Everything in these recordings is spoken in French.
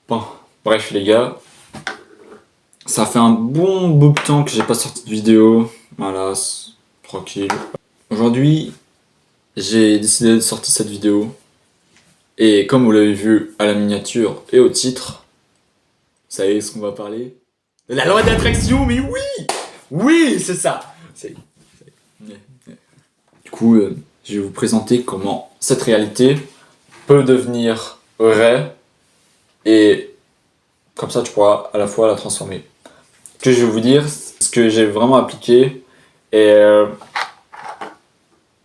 Bon, bref les gars, ça fait un bon bout de temps que j'ai pas sorti de vidéo, voilà, tranquille. Aujourd'hui, j'ai décidé de sortir cette vidéo, et comme vous l'avez vu à la miniature et au titre, vous savez ce qu'on va parler? De la loi d'attraction, mais oui! Oui, c'est ça! Du coup, je vais vous présenter comment cette réalité peut devenir vraie, et comme ça tu pourras à la fois la transformer. Ce que je vais vous dire, ce que j'ai vraiment appliqué, et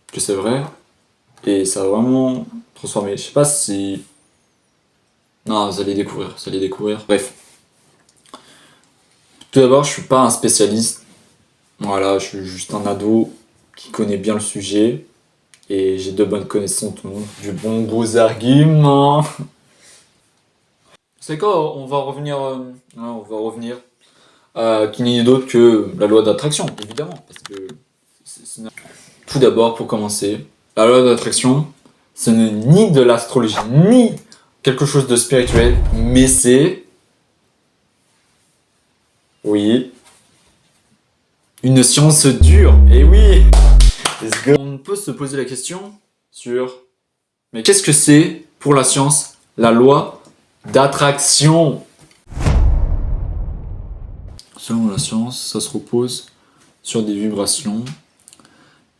que c'est vrai, et ça a vraiment transformé. Je sais pas si... Non, vous allez découvrir. Bref. Tout d'abord, je suis pas un spécialiste. Voilà, je suis juste un ado qui connaît bien le sujet, et j'ai de bonnes connaissances, du bon gros argument. C'est quoi, on va revenir... qu'il n'y ait d'autre que la loi d'attraction, évidemment, parce que... Tout d'abord, pour commencer, la loi d'attraction, ce n'est ni de l'astrologie, ni quelque chose de spirituel, mais c'est... Oui... une science dure, et oui. Let's go. On peut se poser la question sur... Mais qu'est-ce que c'est, pour la science, la loi d'attraction? Selon la science, ça se repose sur des vibrations,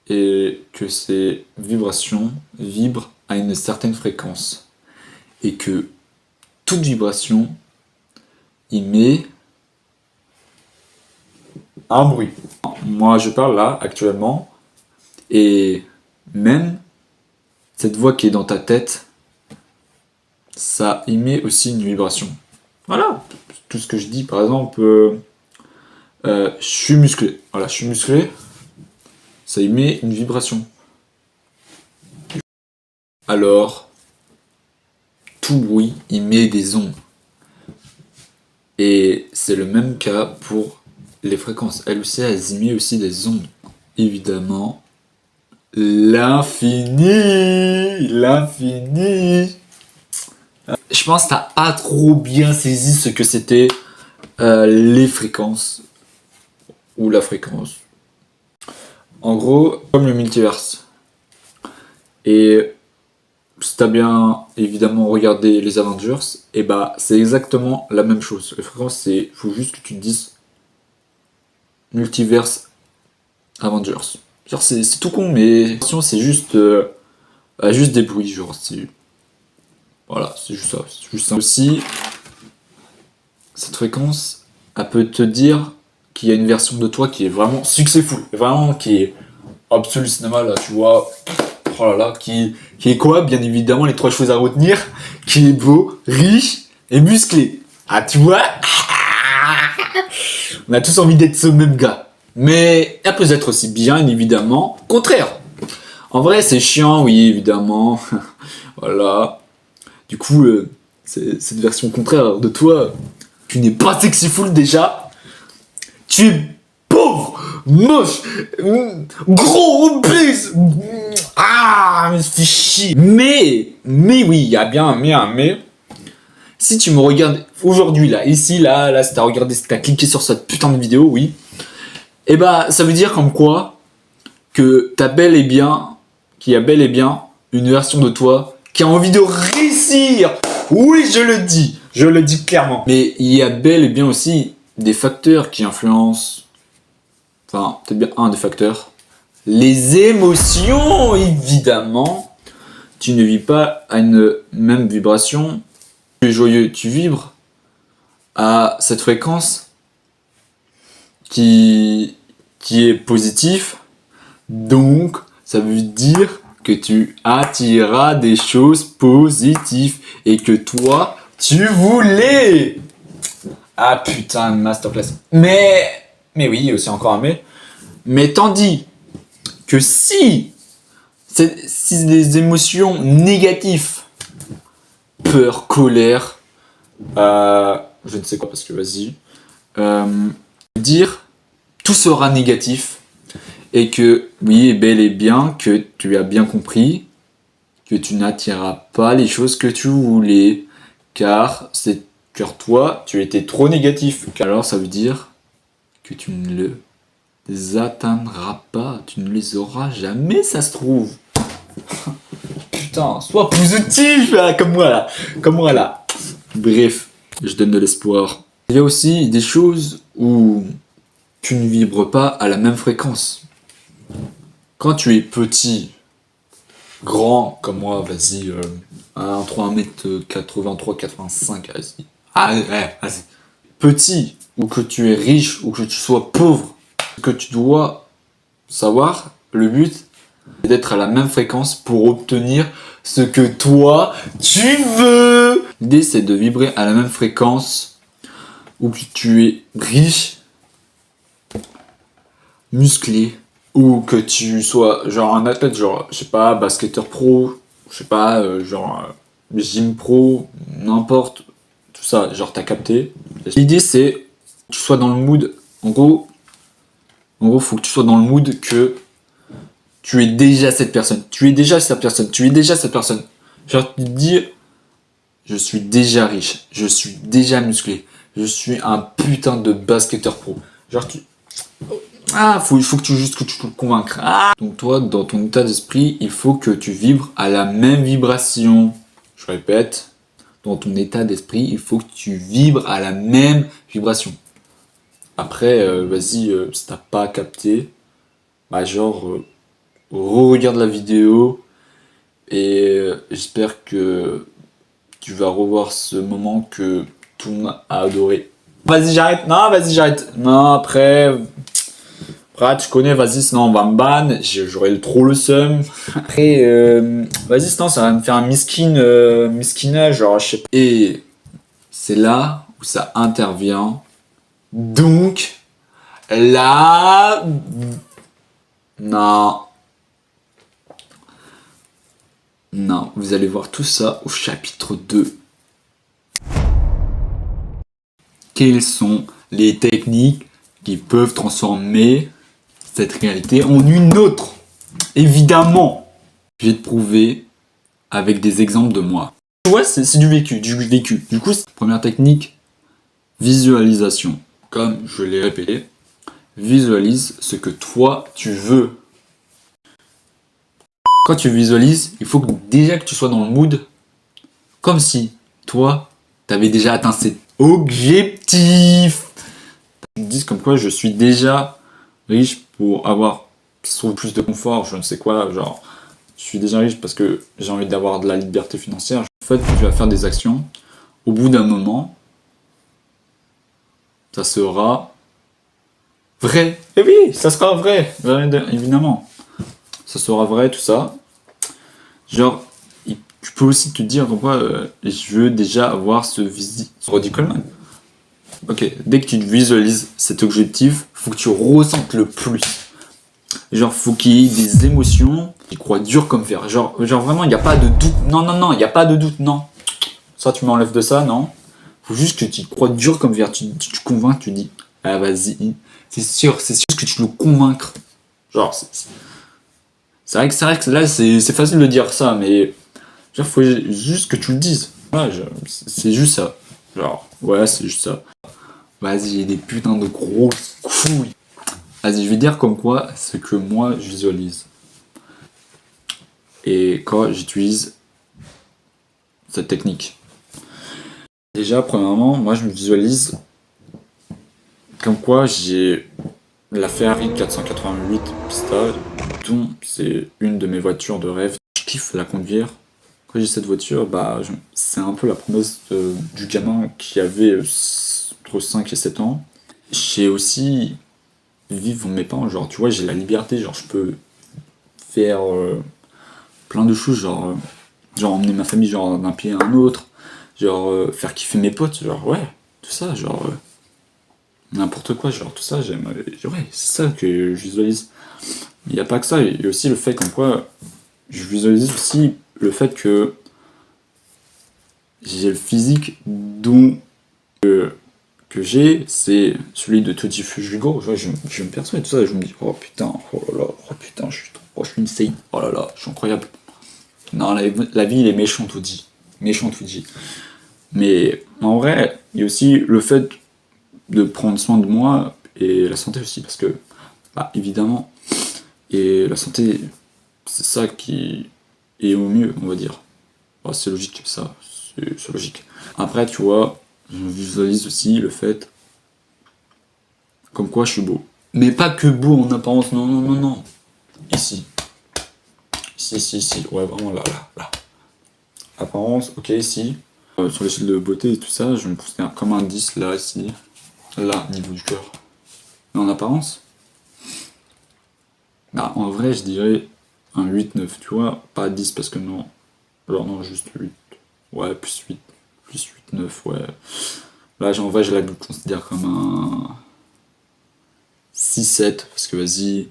et que ces vibrations vibrent à une certaine fréquence, et que toute vibration émet un bruit. Moi je parle là actuellement, et même cette voix qui est dans ta tête, ça émet aussi une vibration. Voilà, tout ce que je dis, par exemple, je suis musclé. Voilà, je suis musclé, ça émet une vibration. Alors, tout bruit émet des ondes. Et c'est le même cas pour les fréquences. Elles aussi, elles émettent aussi des ondes. Évidemment, l'infini. Je pense que t'as pas trop bien saisi ce que c'était les fréquences. Ou la fréquence. En gros, comme le multiverse. Et si t'as bien évidemment regardé les Avengers, et bah c'est exactement la même chose. Les fréquences, c'est... faut juste que tu te dises multiverse Avengers. Genre c'est tout con, mais c'est juste juste des bruits, genre c'est... Voilà, c'est juste ça. C'est juste ça. Aussi, cette fréquence, elle peut te dire qu'il y a une version de toi qui est vraiment successful, vraiment qui est absolu cinéma là, tu vois. Oh là là, qui est quoi? Bien évidemment, les trois choses à retenir, qui est beau, riche et musclé. Ah, tu vois? On a tous envie d'être ce même gars. Mais elle peut être aussi bien évidemment contraire. En vrai, c'est chiant, oui, évidemment. Voilà. Du coup, cette version contraire de toi, tu n'es pas sexyful déjà. Tu es pauvre, moche, gros, obèse. Ah, mais c'est chier. Mais oui, il y a bien un mais. Si tu me regardes aujourd'hui, là, ici, là, si t'as regardé, si t'as cliqué sur cette putain de vidéo, oui. Et bah, ça veut dire comme quoi que qu'il y a bel et bien une version de toi qui a envie de réussir. Oui, je le dis clairement. Mais il y a bel et bien aussi des facteurs qui influencent, enfin, peut-être bien un des facteurs, les émotions, évidemment. Tu ne vis pas à une même vibration. Tu es joyeux, tu vibres à cette fréquence qui est positif, donc ça veut dire que tu attireras des choses positives et que toi, tu voulais. Ah putain, masterclass. Mais oui, il y a aussi encore un mais. Mais tandis que si des émotions négatives, peur, colère, je ne sais quoi parce que vas-y, dire tout sera négatif, et que oui, bel et bien que tu as bien compris que tu n'attireras pas les choses que tu voulais, car c'est car toi, tu étais trop négatif. Alors ça veut dire que tu ne les atteindras pas, tu ne les auras jamais, ça se trouve. Putain, sois positif là, comme moi là. Bref, je donne de l'espoir. Il y a aussi des choses où tu ne vibres pas à la même fréquence. Quand tu es petit, grand comme moi, vas-y, entre 1m83, 85, vas-y. Ah, ouais, vas-y. Petit, ou que tu es riche, ou que tu sois pauvre, ce que tu dois savoir, le but, c'est d'être à la même fréquence pour obtenir ce que toi, tu veux. L'idée, c'est de vibrer à la même fréquence, ou que tu es riche, musclé, ou que tu sois genre un athlète, genre, je sais pas, basketteur pro, je sais pas, gym pro, n'importe, tout ça, genre t'as capté. L'idée c'est que tu sois dans le mood, en gros, faut que tu sois dans le mood que tu es déjà cette personne, tu es déjà cette personne, tu es déjà cette personne. Genre tu te dis, je suis déjà riche, je suis déjà musclé, je suis un putain de basketteur pro. Genre tu... il faut que tu te convaincre. Donc toi, dans ton état d'esprit, il faut que tu vibres à la même vibration. Je répète, dans ton état d'esprit, il faut que tu vibres à la même vibration. Après, vas-y, si t'as pas capté, bah genre, re-regarde la vidéo et j'espère que tu vas revoir ce moment que tout le monde a adoré. Vas-y, j'arrête. Non, vas-y, j'arrête. Non, après... tu connais, vas-y, sinon on va me ban, j'aurai trop le seum. Après, vas-y, sinon ça va me faire un miskinage, genre, je sais pas. Et c'est là où ça intervient. Donc, là... Non. Non, vous allez voir tout ça au chapitre 2. Quelles sont les techniques qui peuvent transformer cette réalité en une autre? Évidemment, je vais te prouver avec des exemples de moi. Ouais, c'est du vécu. Du coup, première technique, visualisation. Comme je l'ai répété, visualise ce que toi tu veux. Quand tu visualises, il faut déjà que tu sois dans le mood comme si toi, t'avais déjà atteint cet objectif. Tu te dis comme quoi je suis déjà riche pour avoir plus de confort, je ne sais quoi, genre je suis déjà riche parce que j'ai envie d'avoir de la liberté financière. En fait, tu vas faire des actions. Au bout d'un moment, ça sera vrai. Et oui, ça sera vrai, évidemment. Ça sera vrai, tout ça. Genre, tu peux aussi te dire pourquoi je veux déjà avoir ce visite. Roddy Coleman. Ok, dès que tu visualises cet objectif, faut que tu ressentes le plus. Genre, faut qu'il y ait des émotions qui croient dur comme fer. Genre vraiment, il n'y a pas de doute. Non, il n'y a pas de doute, non. Ça, tu m'enlèves de ça, non. Faut juste que tu y crois dur comme fer. Tu convaincs, tu dis, ah vas-y, c'est sûr que tu le convaincre. Genre, c'est vrai que là, c'est facile de dire ça, mais genre, faut juste que tu le dises. Ouais, c'est juste ça. Genre, ouais, c'est juste ça. Vas-y, j'ai des putains de grosses couilles. Vas-y, je vais dire comme quoi ce que moi je visualise. Et quand j'utilise cette technique. Déjà, premièrement, moi je me visualise comme quoi j'ai la Ferrari 488 Pista, dont c'est une de mes voitures de rêve. Je kiffe la conduire. Quand j'ai cette voiture, bah, c'est un peu la promesse du gamin qui avait entre 5 et 7 ans. J'ai aussi vivre mes parents, genre tu vois, j'ai la liberté, genre je peux faire plein de choses, genre emmener ma famille genre d'un pied à un autre, genre faire kiffer mes potes, genre ouais, tout ça, genre n'importe quoi, genre tout ça, j'aime, ouais, c'est ça que je visualise. Il n'y a pas que ça, il y a aussi le fait comme quoi je visualise aussi le fait que j'ai le physique dont que j'ai, c'est celui de Tutti Frugigo. Je me perçois et tout ça, et je me dis, oh putain, je suis insane, oh là là, je suis incroyable. Non, la vie, il est méchant, tout dit. Méchant, tout dit. Mais en vrai, il y a aussi le fait de prendre soin de moi et la santé aussi, parce que, bah, évidemment, et la santé, c'est ça qui est au mieux, on va dire. Bah, c'est logique, ça, c'est logique. Après, tu vois, je visualise aussi le fait comme quoi je suis beau. Mais pas que beau en apparence, non, non, non, non. Ici. Ici. Ouais, vraiment là, là, là. Apparence, ok, ici. Sur l'échelle de beauté et tout ça, je me considère comme un 10 là, ici. Là, niveau du cœur. Mais en apparence, bah, en vrai, je dirais un 8-9, tu vois. Pas 10 parce que non. Alors non, juste 8. Ouais, plus 8. Plus 8-9, ouais. Là, en vrai, je la considère comme un 6-7, parce que vas-y,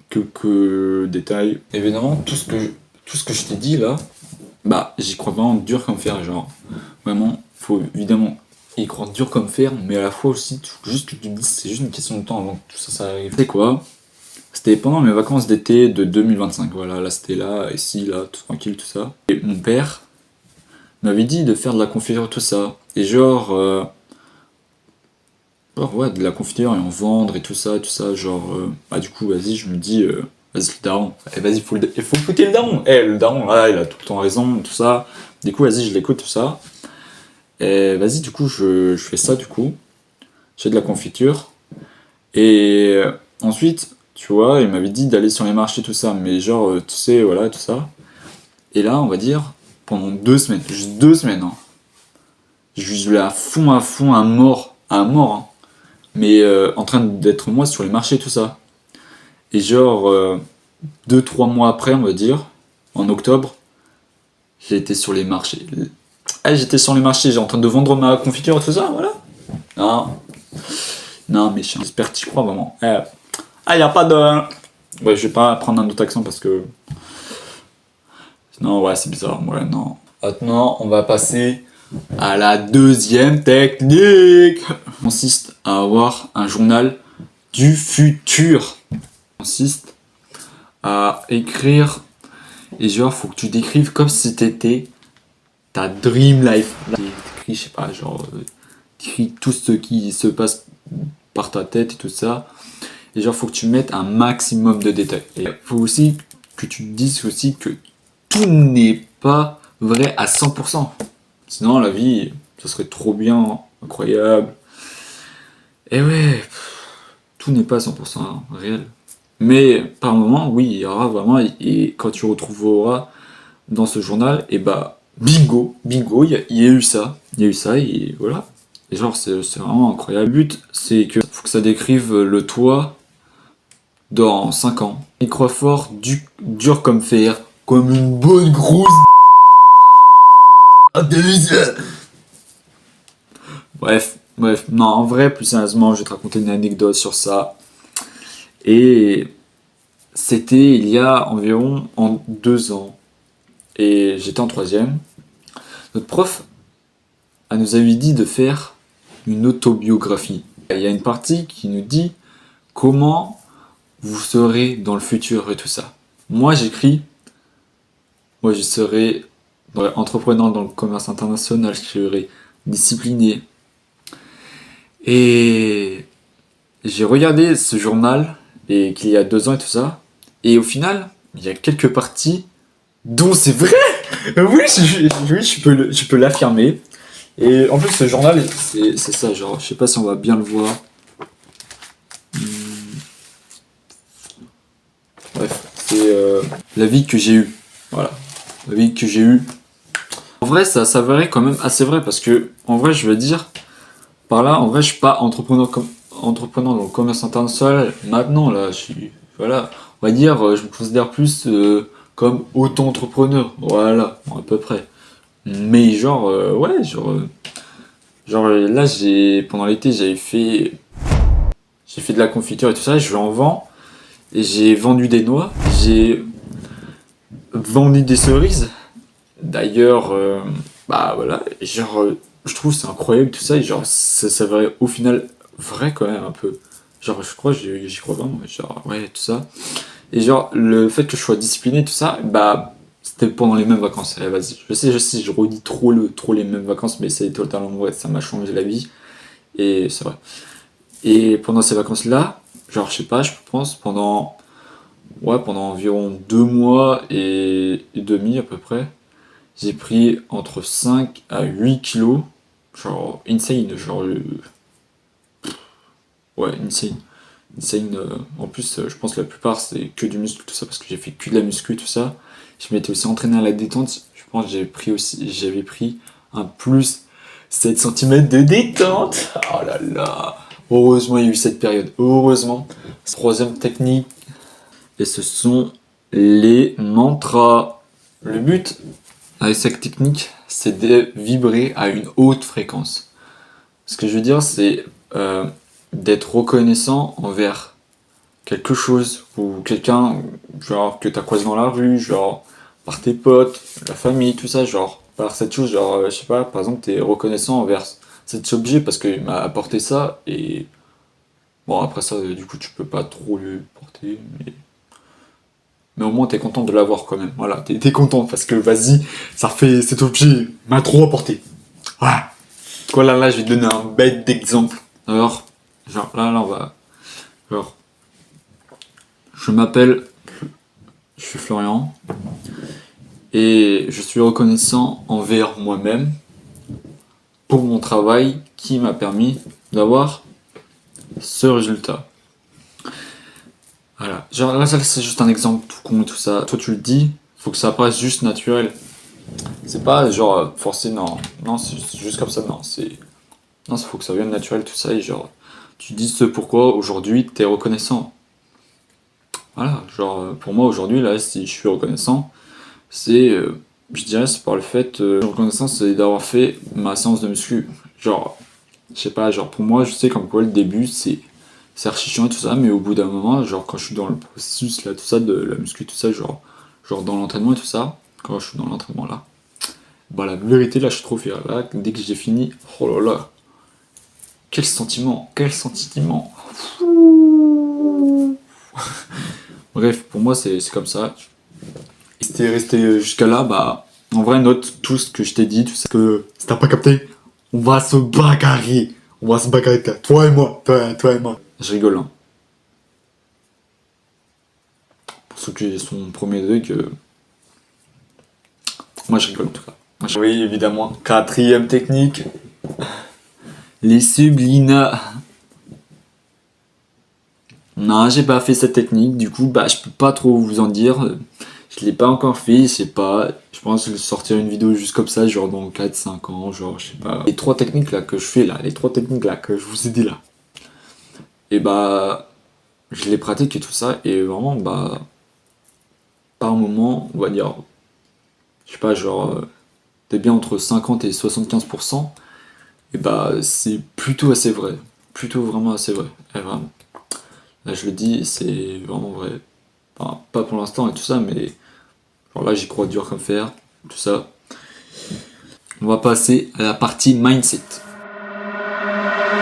quelques détails. Évidemment, tout ce que je t'ai dit là, bah, j'y crois vraiment dur comme fer, genre. Vraiment, faut évidemment y croire dur comme fer, mais à la fois aussi, juste que tu te dises, c'est juste une question de temps avant que tout ça, ça arrive. C'est quoi? C'était pendant mes vacances d'été de 2025, voilà, là c'était là, ici, là, tout tranquille, tout ça. Et mon père m'avait dit de faire de la confiture, tout ça. Et genre ouais, de la confiture et en vendre et tout ça, genre, bah du coup, vas-y, je me dis, vas-y, le daron, eh, vas-y, il faut écouter le daron, le daron, là, il a tout le temps raison, tout ça, du coup, vas-y, je l'écoute, tout ça, et vas-y, du coup, je fais ça, du coup, j'ai de la confiture, et ensuite, tu vois, il m'avait dit d'aller sur les marchés, tout ça, mais genre, tu sais, voilà, tout ça, et là, on va dire, pendant 2 semaines, juste 2 semaines, hein, je suis à fond, à mort, hein, mais en train d'être moi sur les marchés, tout ça. Et genre, 2-3 mois après, on va dire, en octobre, j'ai été sur les marchés. J'étais sur les marchés, j'ai en train de vendre ma confiture, tout ça, voilà. Non, non, mais j'espère que tu crois vraiment. Y a pas de. Ouais, je vais pas prendre un autre accent parce que. Non, ouais, c'est bizarre, ouais, non. Maintenant, on va passer à la deuxième technique. Consiste à avoir un journal du futur. Consiste à écrire et genre faut que tu décrives comme si t'étais ta dream life. T'écris, je sais pas, genre t'écris tout ce qui se passe par ta tête et tout ça. Et genre faut que tu mettes un maximum de détails. Et faut aussi que tu te dises aussi que tout n'est pas vrai à 100%. Sinon la vie, ça serait trop bien, incroyable. Et ouais, tout n'est pas à 100% réel. Mais par moment, oui, il y aura vraiment, et quand tu retrouveras dans ce journal, et bah, bingo, il y a eu ça, et voilà. Et genre, c'est vraiment incroyable. Le but, c'est que faut que ça décrive le toi dans 5 ans. Il croit fort, dur comme fer, comme une bonne grosse. Bref, non, en vrai, plus sérieusement, je vais te raconter une anecdote sur ça. Et c'était il y a environ 2 ans. Et j'étais en troisième. Notre prof nous avait dit de faire une autobiographie. Il y a une partie qui nous dit comment vous serez dans le futur et tout ça. Moi j'écris, moi je serai entrepreneur dans le commerce international, je serai discipliné. Et j'ai regardé ce journal et qu'il y a 2 ans et tout ça. Et au final, il y a quelques parties dont c'est vrai. Oui, je peux l'affirmer. Et en plus, ce journal, c'est ça, genre, je sais pas si on va bien le voir. Bref, c'est la vie que j'ai eue. Voilà, la vie que j'ai eue. En vrai, ça s'avérait quand même assez vrai parce que, en vrai, je veux dire, par là, en vrai, je suis pas entrepreneur dans le commerce international. Maintenant, là, je suis, voilà, on va dire, je me considère plus comme auto-entrepreneur. Voilà, à peu près. Mais genre, ouais, genre là, pendant l'été, j'ai fait de la confiture et tout ça, je en vends, et j'ai vendu des noix, j'ai vendu des cerises. D'ailleurs, bah voilà, et genre, je trouve c'est incroyable tout ça, et genre, ça s'avérait au final vrai quand même un peu. Genre, je crois, j'y crois vraiment, genre, ouais, tout ça. Et genre, le fait que je sois discipliné, tout ça, bah, C'était pendant les mêmes vacances. Allez, vas-y. Je sais, je redis trop les mêmes vacances, mais c'est totalement vrai. Ça m'a changé la vie. Et c'est vrai. Et pendant ces vacances-là, genre, je sais pas, je pense, pendant environ 2 mois et demi à peu près, j'ai pris entre 5 à 8 kilos. Genre, insane. Genre, ouais, insane. Insane. En plus, je pense que la plupart, c'est que du muscle, tout ça, parce que j'ai fait que de la muscu, tout ça. Je m'étais aussi entraîné à la détente. Je pense que j'avais pris un plus 7 cm de détente. Oh là là. Heureusement, il y a eu cette période. Heureusement. Troisième technique. Et ce sont les mantras. Le but avec cette technique, c'est de vibrer à une haute fréquence. Ce que je veux dire, c'est d'être reconnaissant envers quelque chose ou quelqu'un, genre que t'as croisé dans la rue, genre par tes potes, la famille, tout ça, genre par cette chose, genre je sais pas, par exemple, t'es reconnaissant envers cet objet parce qu'il m'a apporté ça et bon après ça, du coup, tu peux pas trop le porter, mais au moins t'es content de l'avoir quand même. Voilà, t'es content parce que vas-y, ça fait cet objet m'a trop apporté. Voilà. Voilà, là, je vais te donner un bête d'exemple. Alors, genre là, on va, genre, je suis Florian et je suis reconnaissant envers moi-même pour mon travail qui m'a permis d'avoir ce résultat. Voilà. Genre là, ça c'est juste un exemple tout con et tout ça. Toi, tu le dis, faut que ça paraisse juste naturel. C'est pas genre forcé, non. Non, c'est juste comme ça, non. Non, il faut que ça vienne naturel, tout ça. Et genre, tu dis ce pourquoi aujourd'hui t'es reconnaissant. Voilà, genre pour moi aujourd'hui, là, si je suis reconnaissant, c'est, je dirais, c'est par le fait, reconnaissant, c'est d'avoir fait ma séance de muscu. Genre, je sais pas, genre pour moi, je sais comme quoi le début, c'est archi chiant et tout ça, mais au bout d'un moment, genre quand je suis dans le processus, là, tout ça, de la muscu, tout ça, genre dans l'entraînement et tout ça, quand je suis dans l'entraînement là, bah la vérité, là, je suis trop fier. Là, dès que j'ai fini, oh là là, quel sentiment, quel sentiment. Bref, pour moi, c'est comme ça. Si t'es resté jusqu'à là, bah, en vrai, note tout ce que je t'ai dit, tout ça. Que si t'as pas capté, on va se bagarrer. On va se bagarrer, toi et moi, toi et moi. Je rigole, hein. Pour ceux qui sont premier degré, moi je rigole en tout cas. Oui, évidemment. Quatrième technique. Les sublinas. Non, j'ai pas fait cette technique, du coup, bah, je peux pas trop vous en dire. Je l'ai pas encore fait, je sais pas. Je pense que je vais sortir une vidéo juste comme ça, genre dans 4-5 ans, genre, je sais pas. Les trois techniques là que je fais là, les trois techniques là que je vous ai dit là. Et bah, je les pratique et tout ça, et vraiment, bah, par moment, on va dire, je sais pas, genre, t'es bien entre 50 et 75%, et bah, c'est plutôt assez vrai. Plutôt vraiment assez vrai. Et vraiment. Là, je le dis, c'est vraiment vrai. Enfin, pas pour l'instant et tout ça, mais genre là, j'y crois dur comme fer, tout ça. On va passer à la partie mindset.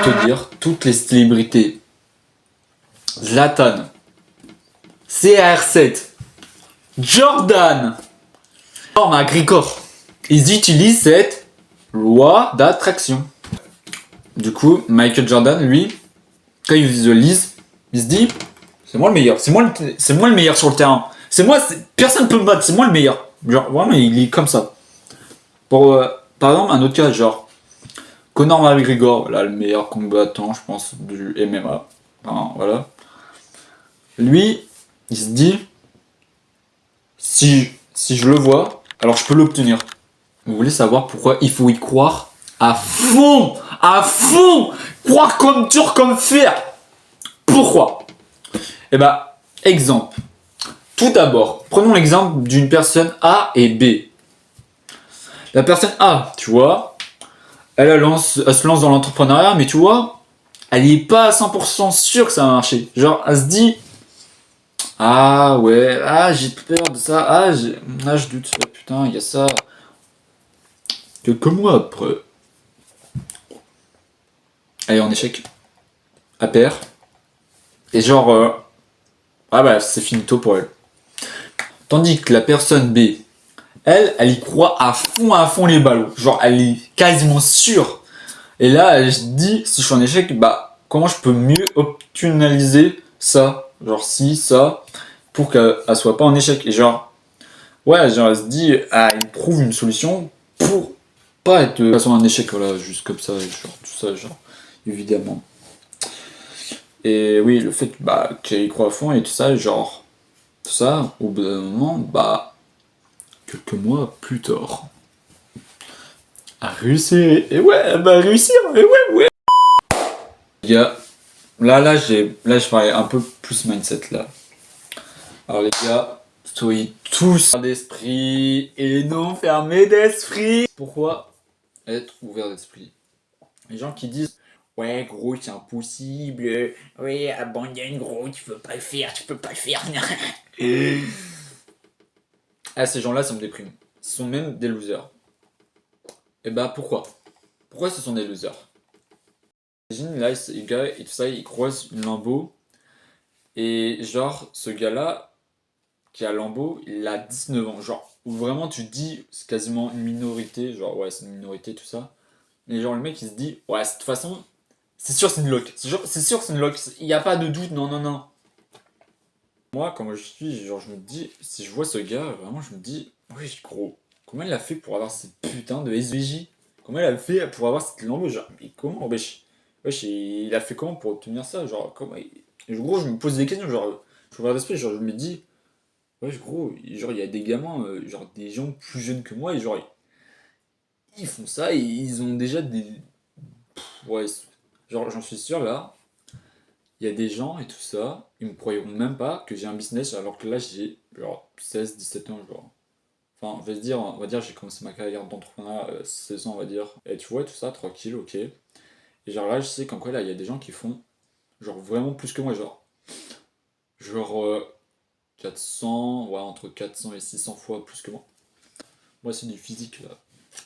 Te dire, toutes les célébrités, Zlatan, CR7, Jordan, McGregor, ils utilisent cette loi d'attraction. Du coup, Michael Jordan, lui, quand il visualise, il se dit, c'est moi le meilleur, c'est moi le meilleur sur le terrain. Personne peut me battre, c'est moi le meilleur. Genre, vraiment, il est comme ça. Par exemple, un autre cas, genre, Conor McGregor, là, le meilleur combattant, je pense, du MMA. Enfin, voilà. Lui, il se dit, si je le vois, alors je peux l'obtenir. Vous voulez savoir pourquoi il faut y croire à fond, croire comme dur comme fer. Pourquoi? Eh bah, exemple. Tout d'abord, prenons l'exemple d'une personne A et B. La personne A, tu vois, elle se lance dans l'entrepreneuriat, mais tu vois, elle n'est pas à 100% sûre que ça va marcher. Genre, elle se dit, ah ouais, ah j'ai peur de ça, je doute, putain, il y a ça. Quelques mois après, elle est en échec, elle perd, et genre, ah bah c'est finito pour elle. Tandis que la personne B, Elle y croit à fond les ballots. Genre, elle est quasiment sûre. Et là, elle se dit, si je suis en échec, bah, comment je peux mieux optimaliser ça? Genre, si, ça, pour qu'elle soit pas en échec. Et genre, ouais, genre, elle se dit, ah, il trouve une solution pour pas être de toute façon un échec, voilà, juste comme ça, genre, tout ça, genre, évidemment. Et oui, le fait bah, qu'elle y croit à fond et tout ça, genre, tout ça, au bout d'un moment, bah, quelques mois plus tard, a réussi. Et ouais, elle va réussir, et ouais, ouais. Les gars, là, je parlais un peu plus mindset, là. Alors, les gars, soyez tous d'esprit et non fermés d'esprit. Pourquoi être ouvert d'esprit? Les gens qui disent ouais gros c'est impossible, ouais abandonne gros tu peux pas le faire, tu peux pas le faire. Ah ces gens-là ça me déprime. Ce sont même des losers. Et bah pourquoi? Pourquoi ce sont des losers? Imagine là les gars et tout ça ils croisent une Lambo et genre ce gars-là qui a Lambo il a 19 ans. Genre où vraiment tu te dis c'est quasiment une minorité, genre ouais c'est une minorité tout ça. Mais genre le mec il se dit ouais de toute façon c'est sûr c'est une loc. C'est sûr c'est une loc. Il n'y a pas de doute, non, non, non. Moi, quand je suis, genre je me dis, si je vois ce gars, vraiment je me dis, oui gros, comment il a fait pour avoir cette putain de SVJ? Comment il a fait pour avoir cette Lambo? Genre, mais comment? Wesh, il a fait comment pour obtenir ça? Genre, comment gros, je me pose des questions, genre, je regarde l'esprit, genre je me dis, wesh gros, genre il y a des gamins, genre des gens plus jeunes que moi, et genre, ils font ça, et ils ont déjà des... Ouais, genre j'en suis sûr là, il y a des gens et tout ça, ils me croiront même pas que j'ai un business alors que là j'ai genre 16, 17 ans genre. Enfin, on va dire j'ai commencé ma carrière d'entrepreneur à 16 ans on va dire. Et tu vois tout ça, tranquille, ok. Et genre là je sais qu'en quoi là il y a des gens qui font genre vraiment plus que moi, genre 400, ouais entre 400 et 600 fois plus que moi. Moi c'est du physique là.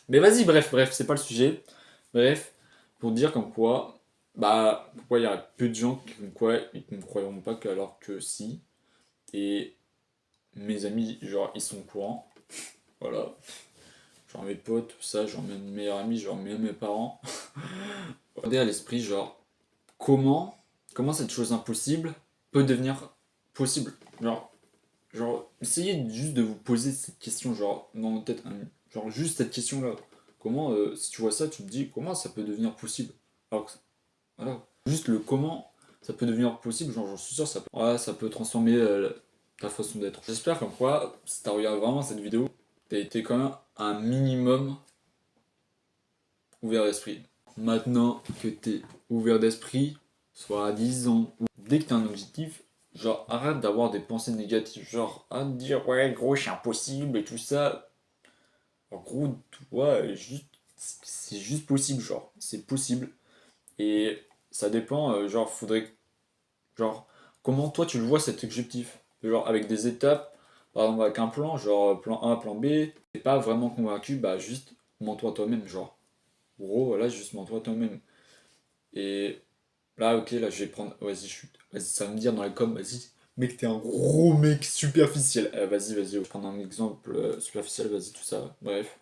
Mais vas-y, bref, c'est pas le sujet. Bref, pour dire comme quoi, bah, pourquoi il y a peu de gens qui, comme quoi, ils ne me croiront pas que, alors que si. Et mes amis, genre, ils sont au courant. Voilà. Genre mes potes, tout ça, genre mes meilleurs amis, genre même mes parents. Regardez à l'esprit, genre, comment, comment cette chose impossible peut devenir possible. Essayez juste de vous poser cette question, genre, dans votre tête, genre, juste cette question-là. Comment, si tu vois ça, tu te dis, comment ça peut devenir possible? Alors que, voilà. Juste le comment ça peut devenir possible, genre, j'en suis sûr, ouais, ça peut transformer ta façon d'être. J'espère qu'en quoi, si t'as regardé vraiment cette vidéo, t'as été quand même un minimum ouvert d'esprit. Maintenant que t'es ouvert d'esprit, soit disons, dès que t'as un objectif, genre arrête d'avoir des pensées négatives, genre arrête de dire ouais gros c'est impossible et tout ça. En gros, ouais, c'est juste possible, genre, c'est possible. Et ça dépend, genre, genre, comment toi tu le vois cet objectif? Genre, avec des étapes, par exemple avec un plan, genre plan A, plan B, t'es pas vraiment convaincu, bah juste mens-toi toi-même, genre. Gros, voilà, juste mens-toi toi-même. Et là, ok, là, je vais prendre. Vas-y, chute. Vas-y, ça va me dire dans la com, vas-y. Mec, t'es un gros mec superficiel. Vas-y, je vais prendre un exemple superficiel, vas-y, tout ça. Bref.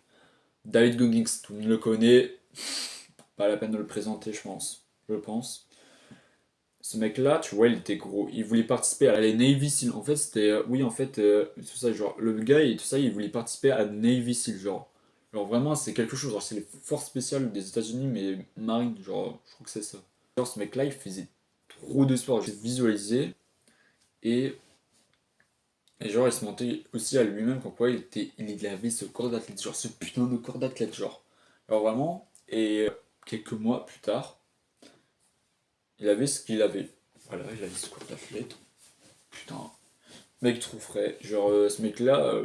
David Goggins, tout le monde le connaît. Pas la peine de le présenter, je pense. Je pense. Ce mec-là, tu vois, il était gros. Il voulait participer à la Navy SEAL. En fait, c'était. Oui, en fait, tout ça, genre, le gars et tout ça, il voulait participer à la Navy SEAL, genre. Genre, vraiment, c'est quelque chose. Genre, c'est les forces spéciales des États-Unis, mais marine, genre, je crois que c'est ça. Genre, ce mec-là, il faisait trop de sport. Je visualisé. Et, et genre, il se mentait aussi à lui-même, comme quoi il avait ce corps d'athlète. Genre, ce putain de corps d'athlète, genre. Alors, vraiment. Et quelques mois plus tard, il avait ce qu'il avait. Voilà, il avait ce corps d'athlète. Putain, mec trop frais. Genre, ce mec-là,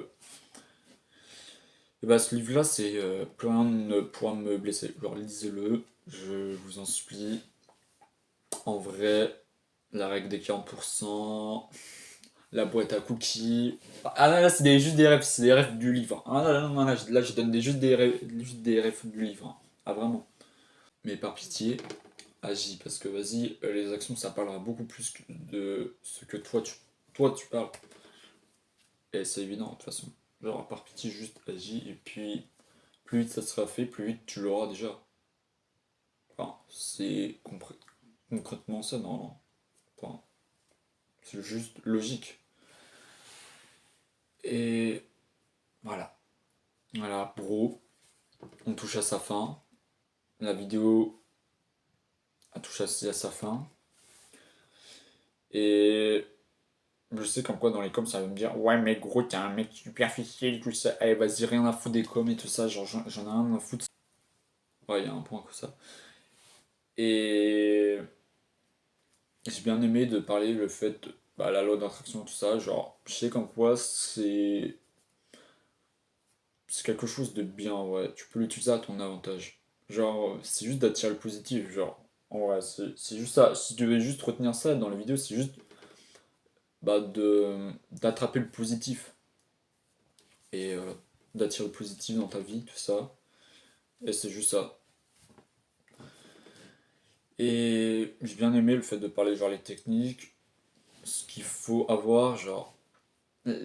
et bah, ce livre-là, c'est plus rien ne pourra me blesser. Genre, lisez-le, je vous en supplie. En vrai, la règle des 40%, la boîte à cookies. Ah là, là c'est juste des rêves, c'est des rêves du livre. Ah là, là, non, là, je donne juste des rêves du livre. Hein. Ah, vraiment. Mais par pitié, agis, parce que vas-y, les actions, ça parlera beaucoup plus de ce que toi, tu parles. Et c'est évident, de toute façon. Genre, par pitié, juste agis, et puis plus vite ça sera fait, plus vite tu l'auras déjà. Enfin, c'est concrètement ça, non. Enfin, c'est juste logique. Et voilà. Voilà, bro. On touche à sa fin. La vidéo a touché aussi à sa fin. Et je sais comme quoi dans les coms ça va me dire ouais mais gros t'es un mec superficiel tout ça. Allez vas-y rien à foutre des coms et tout ça. Genre j'en ai rien à foutre. Ouais il y a un point comme ça. Et j'ai bien aimé de parler le fait bah, la loi d'attraction tout ça. Genre je sais comme quoi c'est quelque chose de bien, ouais. Tu peux l'utiliser à ton avantage. Genre, c'est juste d'attirer le positif, genre. En vrai, c'est juste ça. Si tu devais juste retenir ça dans la vidéo, c'est juste bah, d'attraper le positif. Et d'attirer le positif dans ta vie, tout ça. Et c'est juste ça. Et j'ai bien aimé le fait de parler genre les techniques, ce qu'il faut avoir, genre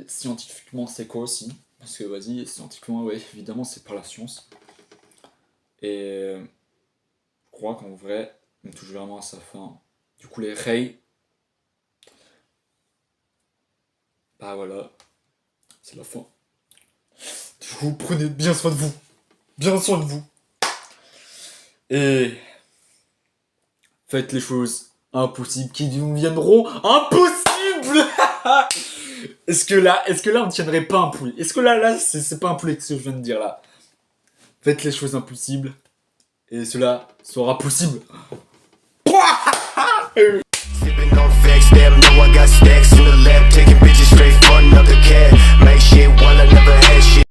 scientifiquement c'est quoi aussi. Parce que vas-y, scientifiquement, ouais, évidemment c'est par la science. Et je crois qu'en vrai, on touche vraiment à sa fin. Du coup, les rays, bah voilà, c'est la fin. Du coup, prenez bien soin de vous. Bien soin de vous. Et faites les choses impossibles qui nous viendront impossibles. Est-ce que là, on ne tiendrait pas un poulet? Est-ce que là, c'est pas un poulet que ce que je viens de dire là? Faites les choses impossibles et cela sera possible. Sipping on facts, damn, know I got stacks in the lab, taking bitches straight for another cat. Make shit while I never